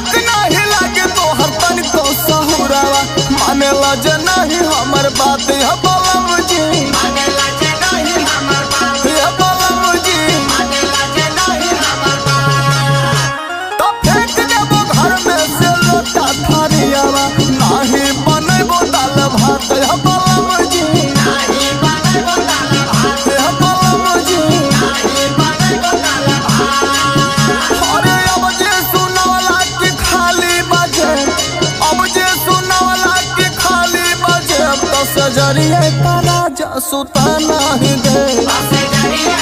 निक नहीं लागे तोहर तनिको सहुरावा मानेला जे नहीं हमर बात है बलम जी मानेला जे नहीं हमर बात है बलम जी मानेला जे नहीं हमर बात तो फेंक देबो घर में से लोटा थारियावा नहीं बनेबो दाल भात है बलम जी नहीं बनेबो दाल भात है बलम जी नहीं बनेबो दाल भात अरे अब जे सुनावला की खाली बजे अब जे सुनावला की खाली बजे तो सजरिए का राजा सुता नहीं दे सजरिए